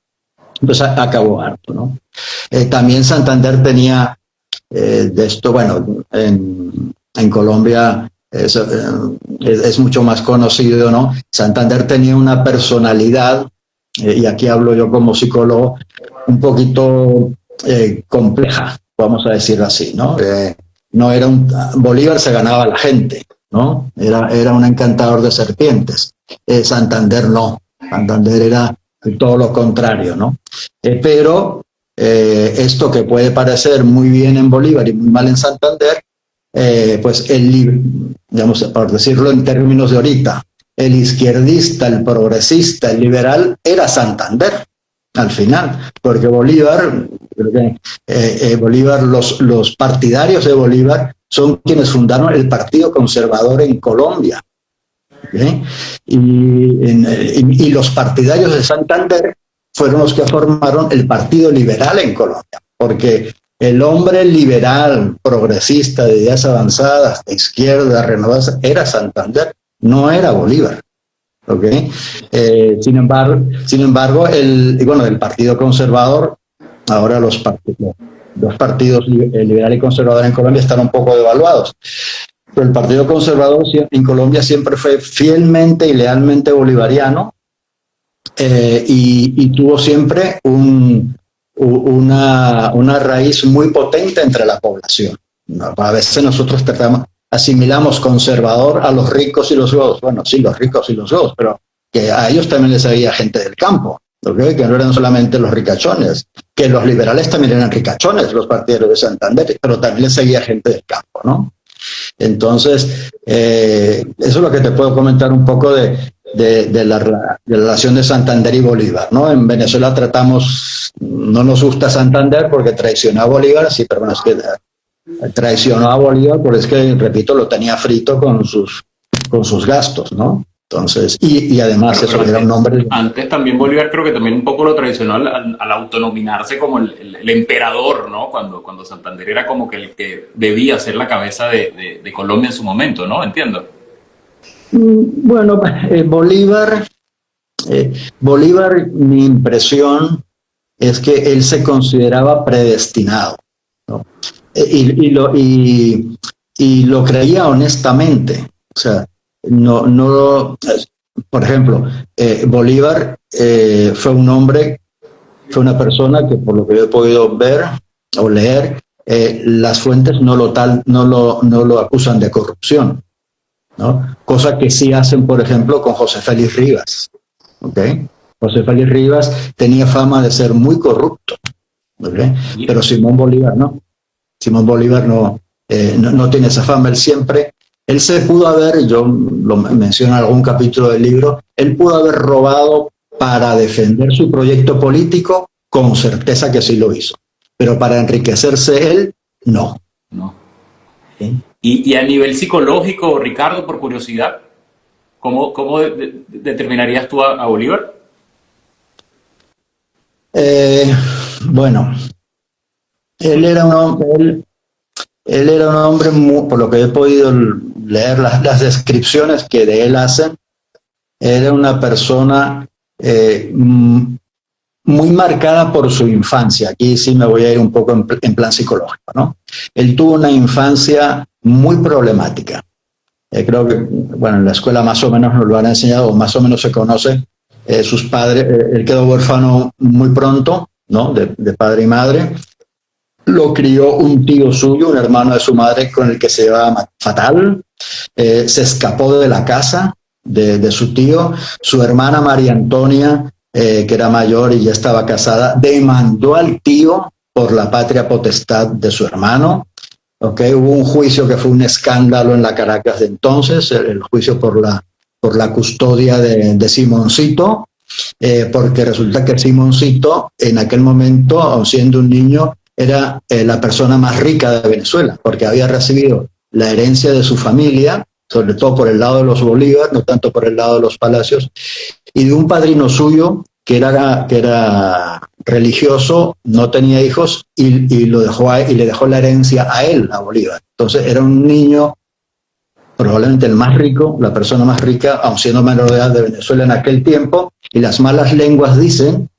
Pues acabó harto, ¿no? También Santander tenía de esto, bueno, en Colombia es mucho más conocido, ¿no? Santander tenía una personalidad, y aquí hablo yo como psicólogo, un poquito compleja, vamos a decirlo así, ¿no? No era Bolívar se ganaba a la gente, ¿no? Era un encantador de serpientes. Santander no. Santander era todo lo contrario, ¿no? Pero esto que puede parecer muy bien en Bolívar y muy mal en Santander, pues digamos, por decirlo en términos de ahorita, el izquierdista, el progresista, el liberal era Santander al final, porque Bolívar, los partidarios de Bolívar son quienes fundaron el Partido Conservador en Colombia. ¿Okay? Y los partidarios de Santander fueron los que formaron el Partido Liberal en Colombia, porque el hombre liberal, progresista, de ideas avanzadas, de izquierda, renovada, era Santander, no era Bolívar. ¿Okay? Sin embargo, el Partido Conservador, ahora los partidos liberal y conservador en Colombia están un poco devaluados. Pero el Partido Conservador en Colombia siempre fue fielmente y lealmente bolivariano, y tuvo siempre una raíz muy potente entre la población. A veces nosotros asimilamos conservador a los ricos y los godos. Bueno, sí, los ricos y los godos, pero que a ellos también les había gente del campo, ¿okay? Que no eran solamente los ricachones, que los liberales también eran ricachones, los partidarios de Santander, pero también les seguía gente del campo, ¿no? Entonces, eso es lo que te puedo comentar un poco de la relación de Santander y Bolívar, ¿no? En Venezuela no nos gusta Santander porque traicionó a Bolívar, sí, pero bueno, es que traicionó a Bolívar porque es que, repito, lo tenía frito con sus gastos, ¿no? Entonces, y además eso era un nombre. Antes también Bolívar creo que también un poco lo traicionó al autonominarse como el emperador, ¿no? Cuando Santander era como que el que debía ser la cabeza de Colombia en su momento, ¿no? Entiendo. Bueno, Bolívar, mi impresión es que él se consideraba predestinado, ¿no? y lo creía honestamente. O sea, por ejemplo, Bolívar fue un hombre, fue una persona que, por lo que yo he podido ver o leer, las fuentes no lo acusan de corrupción, ¿no? Cosa que sí hacen, por ejemplo, con José Félix Rivas. ¿Okay? José Félix Rivas tenía fama de ser muy corrupto, ¿okay? Pero Simón Bolívar no. Simón Bolívar no tiene esa fama. Él se pudo haber, yo lo menciono en algún capítulo del libro, él pudo haber robado para defender su proyecto político, con certeza que sí lo hizo. Pero para enriquecerse él, no. No. ¿Sí? Y a nivel psicológico, Ricardo, por curiosidad, ¿cómo determinarías tú a Bolívar? Bueno, él era un hombre, por lo que he podido leer las descripciones que de él hacen, era una persona muy marcada por su infancia. Aquí sí me voy a ir un poco en plan psicológico, ¿no? Él tuvo una infancia muy problemática. Creo que, bueno, en la escuela más o menos nos lo han enseñado, o más o menos se conoce. Sus padres, él quedó huérfano muy pronto, ¿no? De padre y madre. Lo crió un tío suyo, un hermano de su madre, con el que se llevaba fatal. Se escapó de la casa de su tío. Su hermana María Antonia, que era mayor y ya estaba casada, demandó al tío por la patria potestad de su hermano. ¿Okay? Hubo un juicio que fue un escándalo en la Caracas de entonces, el juicio por la custodia de Simoncito, porque resulta que Simoncito, en aquel momento, aun siendo un niño, era la persona más rica de Venezuela, porque había recibido la herencia de su familia, sobre todo por el lado de los Bolívar, no tanto por el lado de los Palacios, y de un padrino suyo que era religioso, no tenía hijos, y le dejó la herencia a él, a Bolívar. Entonces era un niño, probablemente el más rico, la persona más rica, aun siendo menor de edad, de Venezuela en aquel tiempo, y las malas lenguas dicen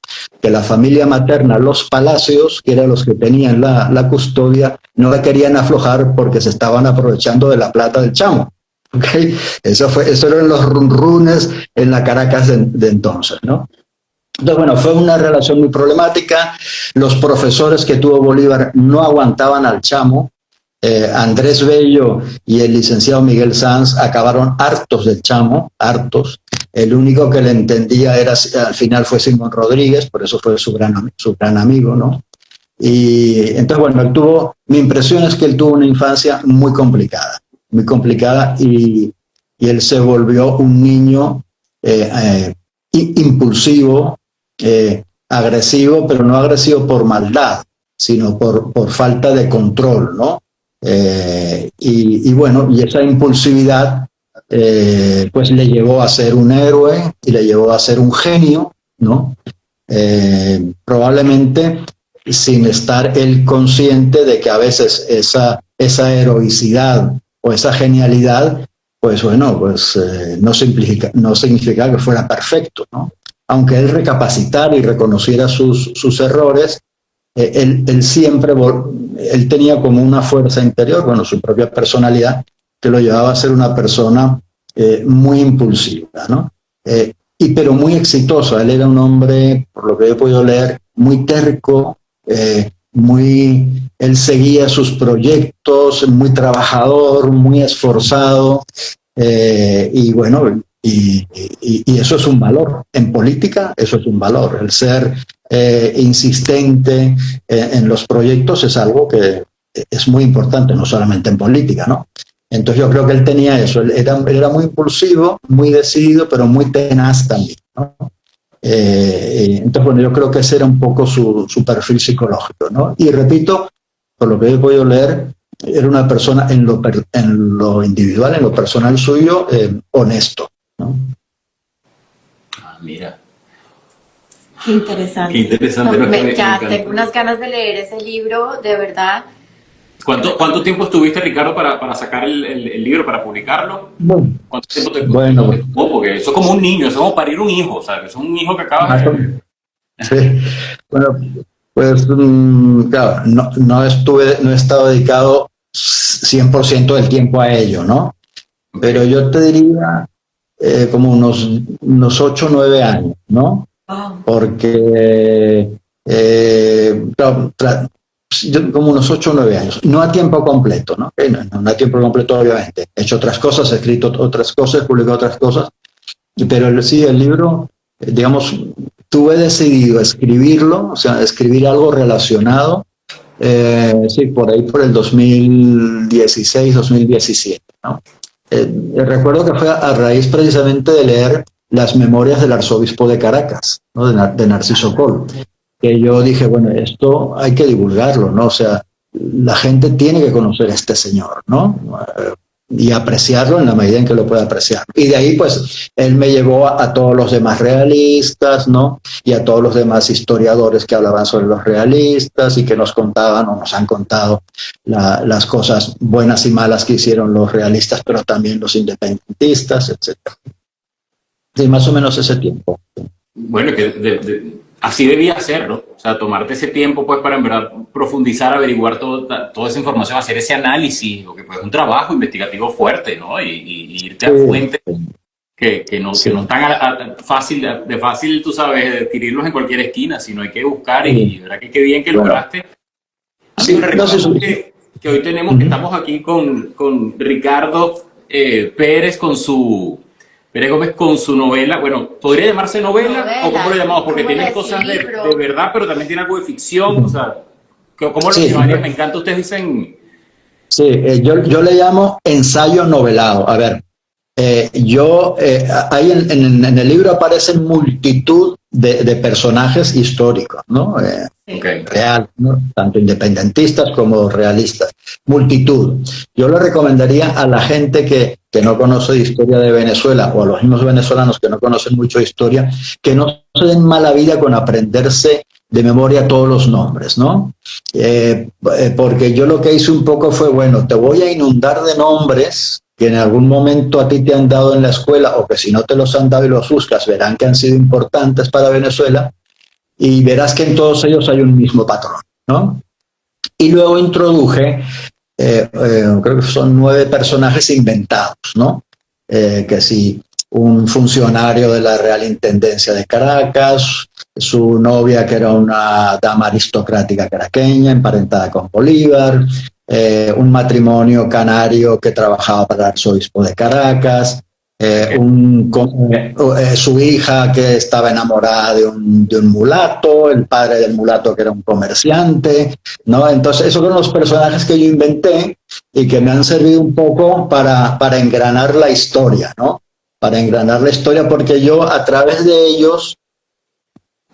que la familia materna, los Palacios, que eran los que tenían la custodia, no la querían aflojar porque se estaban aprovechando de la plata del chamo. ¿Okay? Eso eran los runrunes en la Caracas de entonces, ¿no? Entonces, bueno, fue una relación muy problemática. Los profesores que tuvo Bolívar no aguantaban al chamo. Andrés Bello y el licenciado Miguel Sanz acabaron hartos del chamo, hartos. El único que le entendía al final fue Simón Rodríguez, por eso fue su gran amigo, ¿no? Y entonces, bueno, mi impresión es que él tuvo una infancia muy complicada, y él se volvió un niño impulsivo, agresivo, pero no agresivo por maldad, sino por falta de control, ¿no? Y bueno, y esa impulsividad pues le llevó a ser un héroe y le llevó a ser un genio, ¿no? Probablemente sin estar él consciente de que a veces esa heroicidad o esa genialidad, pues bueno, pues no significa que fuera perfecto, ¿no? Aunque él recapacitara y reconociera sus errores, él tenía como una fuerza interior, bueno, su propia personalidad, que lo llevaba a ser una persona muy impulsiva, ¿no? Pero muy exitoso. Él era un hombre, por lo que he podido leer, muy terco, él seguía sus proyectos, muy trabajador, muy esforzado, y bueno, y eso es un valor. En política, eso es un valor. El ser insistente en los proyectos es algo que es muy importante, no solamente en política, ¿no? Entonces yo creo que él tenía eso. Él era muy impulsivo, muy decidido, pero muy tenaz también, ¿no? Entonces, bueno, yo creo que ese era un poco su perfil psicológico, ¿no? Y repito, por lo que he podido leer, era una persona en lo individual, en lo personal suyo, honesto, ¿no? Ah, mira. Qué interesante. Qué interesante. No, ya tengo unas ganas de leer ese libro, de verdad. ¿Cuánto tiempo estuviste, Ricardo, para sacar el libro, para publicarlo? ¿Cuánto tiempo te tomó? Porque eso es como un niño, eso es como parir un hijo, ¿sabes? Es un hijo que acaba de... Sí, bueno, pues claro, no he estado dedicado 100% del tiempo a ello, ¿no? Pero yo te diría como unos 8 o 9 años, ¿no? Wow. Porque como unos 8 o 9 años, no a tiempo completo, ¿no? No a tiempo completo, obviamente. He hecho otras cosas, he escrito otras cosas, he publicado otras cosas, pero sí, el libro, digamos, tuve decidido escribirlo, o sea, escribir algo relacionado, sí, por ahí por el 2016, 2017, ¿no? Recuerdo que fue a raíz precisamente de leer las memorias del arzobispo de Caracas, ¿no? De Narciso Coll, que yo dije, bueno, esto hay que divulgarlo, ¿no? O sea, la gente tiene que conocer a este señor, ¿no? Y apreciarlo en la medida en que lo pueda apreciar. Y de ahí, pues, él me llevó a todos los demás realistas, ¿no? Y a todos los demás historiadores que hablaban sobre los realistas y que nos contaban o nos han contado las cosas buenas y malas que hicieron los realistas, pero también los independentistas, etc. Sí, más o menos ese tiempo. Bueno, que así debía ser, ¿no? O sea, tomarte ese tiempo, pues, para en verdad profundizar, averiguar toda esa información, hacer ese análisis, lo que pues es un trabajo investigativo fuerte, ¿no? Y irte a fuentes que no están de fácil, tú sabes, adquirirlos en cualquier esquina, sino hay que buscar y verdad que qué bien que lograste. Sí, que hoy tenemos, que estamos aquí con Ricardo Pérez Gómez con su novela. Bueno, ¿podría llamarse novela? ¿O cómo lo llamamos? Porque tiene cosas de verdad, pero también tiene algo de ficción. O sea, ¿cómo lo llamarías? Me encanta, ustedes dicen... Sí, yo le llamo ensayo novelado. A ver, ahí en el libro aparecen multitud de personajes históricos, ¿no? Real, ¿no? Tanto independentistas como realistas. Multitud. Yo le recomendaría a la gente que no conoce de historia de Venezuela, o a los mismos venezolanos que no conocen mucho de historia, que no se den mala vida con aprenderse de memoria todos los nombres, ¿no? Porque yo lo que hice un poco fue, bueno, te voy a inundar de nombres que en algún momento a ti te han dado en la escuela, o que si no te los han dado y los buscas, verán que han sido importantes para Venezuela, y verás que en todos ellos hay un mismo patrón, ¿no? Y luego introduje, creo que son 9 personajes inventados, ¿no? Que sí, un funcionario de la Real Intendencia de Caracas, su novia que era una dama aristocrática caraqueña, emparentada con Bolívar, un matrimonio canario que trabajaba para el arzobispo de Caracas, su hija que estaba enamorada de un mulato, el padre del mulato que era un comerciante, ¿no? Entonces esos son los personajes que yo inventé y que me han servido un poco para engranar la historia, ¿no? Para engranar la historia, porque yo a través de ellos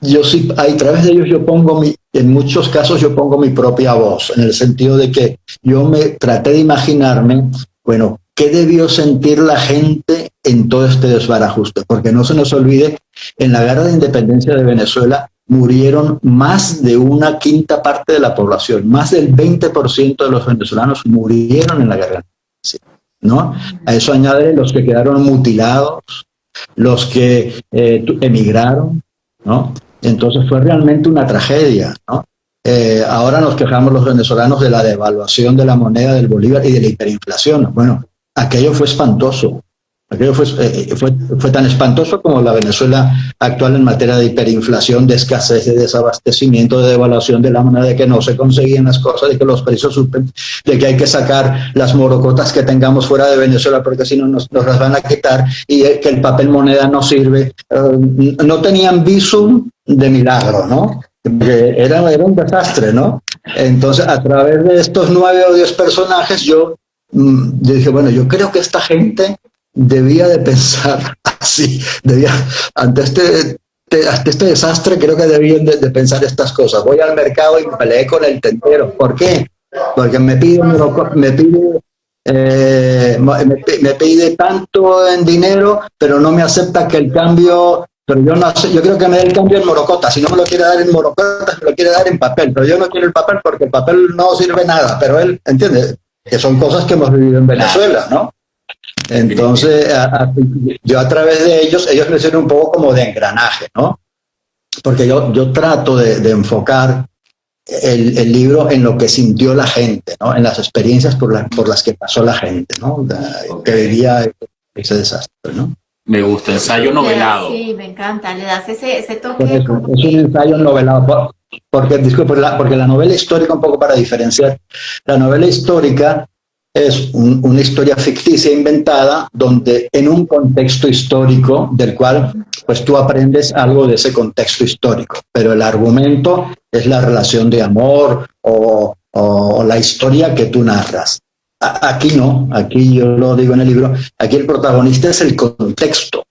yo pongo en muchos casos yo pongo mi propia voz, en el sentido de que yo me traté de imaginarme, bueno, ¿qué debió sentir la gente en todo este desbarajuste? Porque no se nos olvide, en la guerra de independencia de Venezuela murieron más de 1/5 parte de la población, más del 20% de los venezolanos murieron en la guerra, ¿no? A eso añade los que quedaron mutilados, los que emigraron, ¿no? Entonces fue realmente una tragedia, ¿no? Ahora nos quejamos los venezolanos de la devaluación de la moneda del bolívar y de la hiperinflación. Bueno, aquello fue espantoso. Aquello fue tan espantoso como la Venezuela actual en materia de hiperinflación, de escasez, de desabastecimiento, de devaluación de la moneda, de que no se conseguían las cosas, de que los precios suben, de que hay que sacar las morocotas que tengamos fuera de Venezuela porque si no nos las van a quitar, y que el papel moneda no sirve. No tenían visum de milagro, ¿no? Era un desastre, ¿no? Entonces, a través de estos 9 o 10 personajes, yo dije, bueno, yo creo que esta gente debía de pensar así, ante este desastre, creo que debían de pensar estas cosas. Voy al mercado y me peleé con el tendero. ¿Por qué? Porque me pide tanto en dinero, pero no me acepta que el cambio... Pero yo creo que me dé el cambio en morocota. Si no me lo quiere dar en morocota, me lo quiere dar en papel. Pero yo no quiero el papel porque el papel no sirve nada. Pero él, ¿entiende? Que son cosas que hemos vivido en Venezuela, ¿no? Entonces, yo a través de ellos me sirven un poco como de engranaje, ¿no? Porque yo trato de enfocar el libro en lo que sintió la gente, ¿no? En las experiencias por las que pasó la gente, ¿no? Que vivía ese desastre, ¿no? Me gusta, ensayo novelado. Sí, me encanta, le das ese toque. Es un ensayo novelado, porque la novela histórica, un poco para diferenciar, la novela histórica es una historia ficticia inventada donde en un contexto histórico del cual pues tú aprendes algo de ese contexto histórico, pero el argumento es la relación de amor o la historia que tú narras. Aquí no, aquí yo lo digo en el libro, aquí el protagonista es el contexto,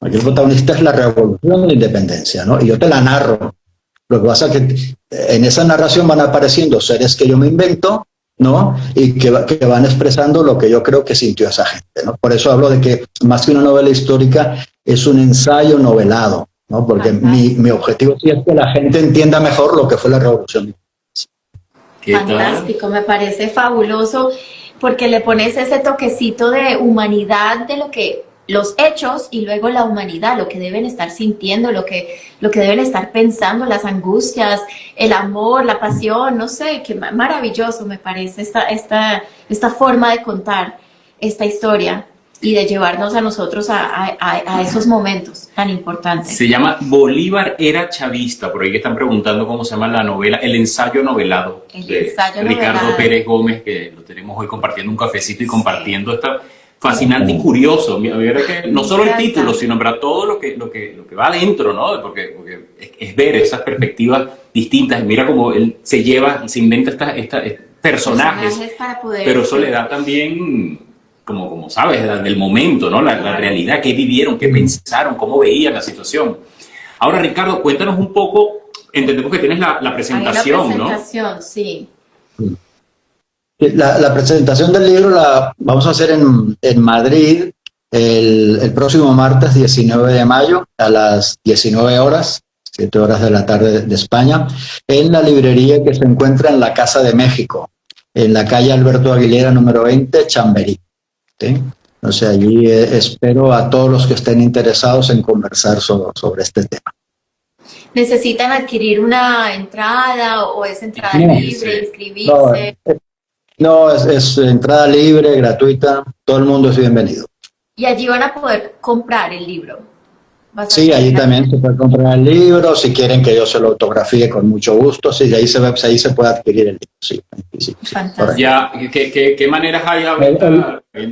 aquí el protagonista es la revolución de la independencia, ¿no? Y yo te la narro. Lo que pasa es que en esa narración van apareciendo seres que yo me invento, ¿no? Y que van expresando lo que yo creo que sintió esa gente, ¿no? Por eso hablo de que más que una novela histórica es un ensayo novelado, ¿no? Porque mi objetivo sí es que la gente entienda mejor lo que fue la revolución. Fantástico, me parece fabuloso porque le pones ese toquecito de humanidad de lo que los hechos y luego la humanidad, lo que deben estar sintiendo, lo que deben estar pensando, las angustias, el amor, la pasión, no sé, qué maravilloso me parece esta forma de contar esta historia y de llevarnos a nosotros a esos momentos tan importantes. Se llama Bolívar era chavista, por ahí que están preguntando cómo se llama la novela, El ensayo novelado, de Ricardo Pérez Gómez, que lo tenemos hoy compartiendo un cafecito y compartiendo esta fascinante y curioso, que no solo el título, sino para todo lo que va adentro, ¿no? Porque es ver esas perspectivas distintas. Mira cómo él se inventa estos personajes para poder, pero eso le da también, como sabes, del momento, ¿no? La realidad, qué vivieron, qué pensaron, cómo veían la situación. Ahora, Ricardo, cuéntanos un poco, entendemos que tienes la presentación, ¿no? La presentación, sí. La presentación del libro la vamos a hacer en Madrid el próximo martes 19 de mayo a las 19 horas, 7 horas de la tarde de España, en la librería que se encuentra en la Casa de México, en la calle Alberto Aguilera número 20, Chamberí. ¿Sí? O sea, allí espero a todos los que estén interesados en conversar sobre este tema. ¿Necesitan adquirir una entrada o es entrada libre, inscribirse? No, es entrada libre, gratuita, todo el mundo es bienvenido. Y allí van a poder comprar el libro. Sí, allí también se puede comprar el libro, si quieren que yo se lo autografíe con mucho gusto, sí, ahí se puede adquirir el libro, sí. Fantástico. Ya, ¿qué maneras hay ahorita? El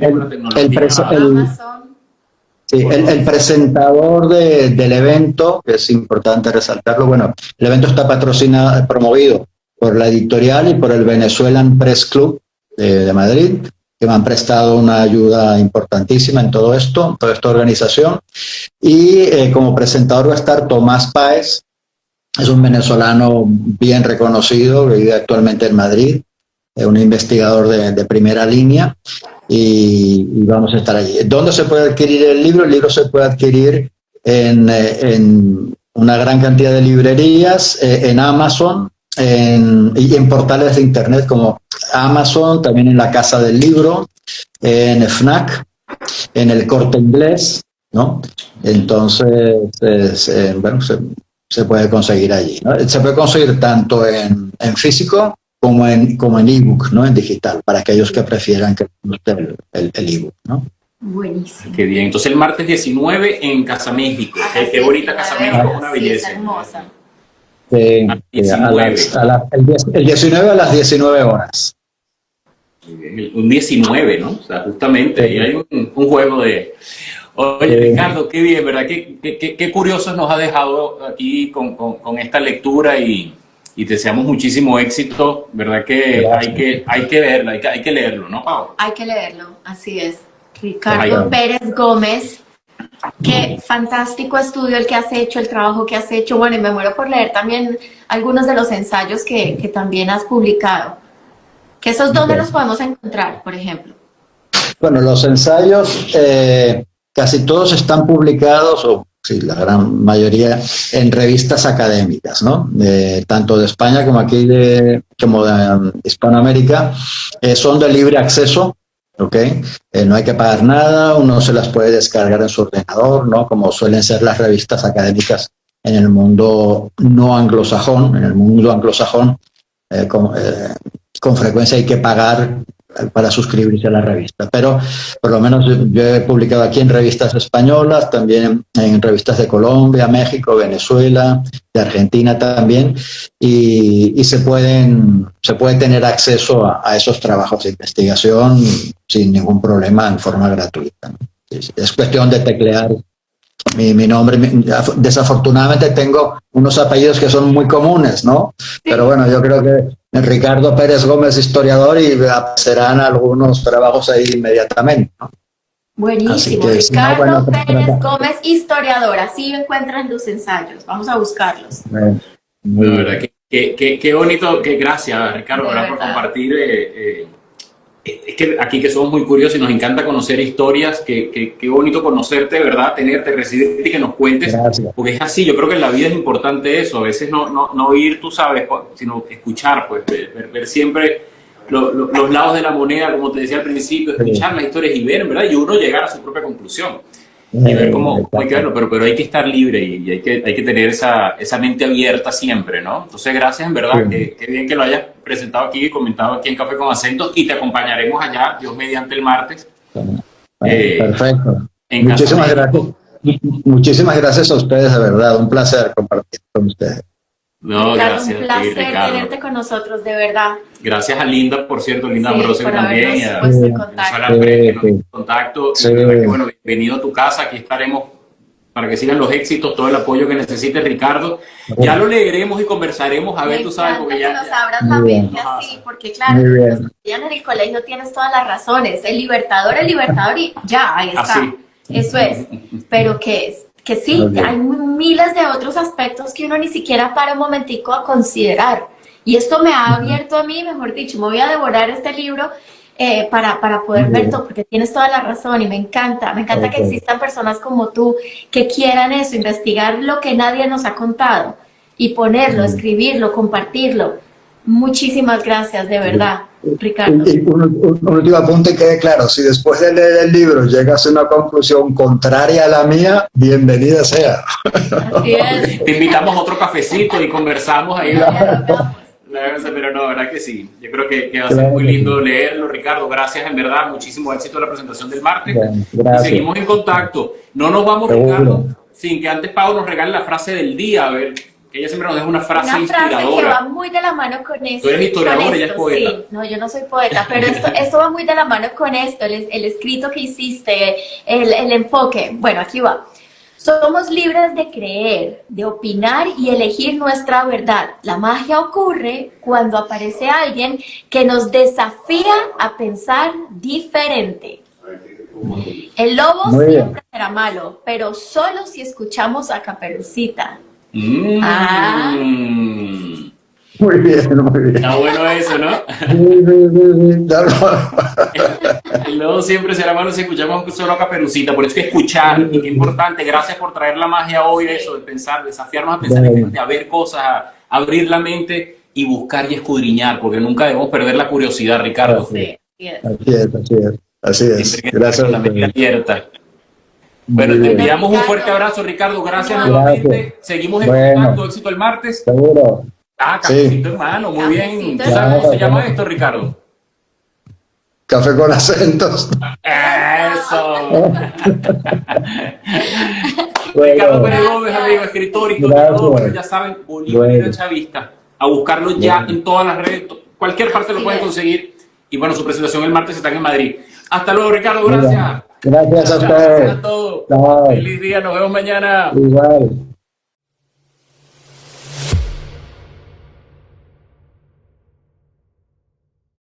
presentador del evento, que es importante resaltarlo, bueno, el evento está promovido por la editorial y por el Venezuelan Press Club de Madrid, que me han prestado una ayuda importantísima en todo esto, toda esta organización. Y como presentador va a estar Tomás Páez, es un venezolano bien reconocido, que vive actualmente en Madrid, un investigador de primera línea, y vamos a estar allí. ¿Dónde se puede adquirir el libro? El libro se puede adquirir en una gran cantidad de librerías, en Amazon, y en portales de internet como Amazon, también en la Casa del Libro, en FNAC, en el Corte Inglés, ¿no? Entonces, bueno, se puede conseguir allí, ¿no? Se puede conseguir tanto en físico como en ebook, ¿no? En digital, para aquellos que prefieran que el ebook, ¿no? Buenísimo. Qué bien. Entonces, el martes 19 en Casa México. Qué bonita Casa México, una belleza. Es hermosa. El 19 a las 19 horas. Un 19, ¿no? O sea, justamente, ahí hay un juego de... Oye, Ricardo, qué bien, ¿verdad? Qué curiosos nos ha dejado aquí con esta lectura y te deseamos muchísimo éxito, ¿verdad? Que hay que verlo, hay que leerlo, ¿no, Pau? Hay que leerlo, así es. Ricardo Pérez Gómez. Qué fantástico estudio el que has hecho, el trabajo que has hecho. Bueno, y me muero por leer también algunos de los ensayos que también has publicado. ¿Que esos dónde los podemos encontrar, por ejemplo? Bueno, los ensayos casi todos están publicados, o sí, la gran mayoría, en revistas académicas, ¿no? Tanto de España como aquí como de Hispanoamérica. Son de libre acceso. ¿Okay? No hay que pagar nada, uno se las puede descargar en su ordenador, ¿no? Como suelen ser las revistas académicas en el mundo no anglosajón. En el mundo anglosajón con frecuencia hay que pagar para suscribirse a la revista. Pero por lo menos yo he publicado aquí en revistas españolas, también en revistas de Colombia, México, Venezuela, de Argentina también, y se puede tener acceso a esos trabajos de investigación sin ningún problema en forma gratuita, ¿no? Es cuestión de teclear mi nombre. Desafortunadamente tengo unos apellidos que son muy comunes, ¿no? Pero bueno, yo creo que Ricardo Pérez Gómez, historiador, y serán algunos trabajos ahí inmediatamente, ¿no? Buenísimo, Que, Ricardo no, bueno, Pérez Gómez, historiador, así encuentran los ensayos, vamos a buscarlos. La verdad, qué bonito, gracias Ricardo, por compartir. Es que aquí que somos muy curiosos y nos encanta conocer historias, qué bonito conocerte, ¿verdad? Tenerte, recibirte y que nos cuentes. Gracias. Porque es así, yo creo que en la vida es importante eso, a veces no oír, tú sabes, sino escuchar, pues ver siempre los lados de la moneda, como te decía al principio, escuchar las historias y ver, ¿verdad? Y uno llegar a su propia conclusión. Y ver cómo hay que verlo, pero hay que estar libre y hay que tener esa mente abierta siempre, ¿no? Entonces, gracias, en verdad, qué bien que lo hayas presentado aquí y comentado aquí en Café con Acentos, y te acompañaremos allá, Dios mediante, el martes. Perfecto. Muchísimas gracias. Muchísimas gracias a ustedes, de verdad, un placer compartir con ustedes. No, gracias. Un placer tenerte con nosotros, de verdad. Gracias a Linda, por cierto, Linda Ambrosio también. Contacto. Sí. Bueno, bienvenido a tu casa, aquí estaremos para que sigan los éxitos, todo el apoyo que necesite Ricardo. Ya lo leeremos y conversaremos, a ver, tú sabes, porque ya... nos abras la mente así, porque claro, los que estudian en el colegio tienes todas las razones, el libertador y ya, ahí está. Así. Eso es, pero que sí, hay miles de otros aspectos que uno ni siquiera para un momentico a considerar. Y esto me ha abierto a mí, mejor dicho, me voy a devorar este libro para poder ver todo, porque tienes toda la razón y me encanta que existan personas como tú que quieran eso, investigar lo que nadie nos ha contado y ponerlo, escribirlo, compartirlo. Muchísimas gracias, de verdad, Ricardo. Y un último apunte, quede claro, si después de leer el libro llegas a una conclusión contraria a la mía, bienvenida sea. Así es. Te invitamos a otro cafecito y conversamos ahí. Pero no, verdad que sí. Yo creo que va a ser muy lindo leerlo, Ricardo. Gracias, en verdad. Muchísimo éxito en la presentación del martes. Gracias. Seguimos en contacto. No nos vamos, Ricardo, sin que antes Pau nos regale la frase del día. A ver, que ella siempre nos deja una frase inspiradora. Una frase que va muy de la mano con esto. Tú eres historiadora, ella es poeta. Sí, no, yo no soy poeta, pero esto va muy de la mano con esto, el escrito que hiciste, el enfoque. Bueno, aquí va. Somos libres de creer, de opinar y elegir nuestra verdad. La magia ocurre cuando aparece alguien que nos desafía a pensar diferente. El lobo siempre será malo, pero solo si escuchamos a Caperucita. Muy bien. Está bueno eso, ¿no? El lobo siempre será malo si escuchamos solo a Caperucita. Por eso es que escuchar, y qué importante. Gracias por traer la magia hoy, eso de pensar, desafiarnos a pensar diferente, a ver cosas, a abrir la mente y buscar y escudriñar, porque nunca debemos perder la curiosidad, Ricardo. Sí, así es. Gracias. Con la mente abierta. Bueno, te enviamos un fuerte abrazo, Ricardo. Gracias nuevamente. Seguimos en contacto. Éxito el martes. Seguro. Cafecito, hermano. Muy bien. ¿Tú sabes cómo se llama esto, Ricardo? Café con Acentos. ¡Eso! Ricardo Pérez Gómez, amigo, escritor, historiador, pero ya saben, Bolívar Chavista. A buscarlo ya en todas las redes, cualquier parte lo pueden conseguir. Y bueno, su presentación el martes está en Madrid. Hasta luego, Ricardo, gracias. Gracias a ustedes. Gracias a todos. Feliz día, nos vemos mañana. Igual.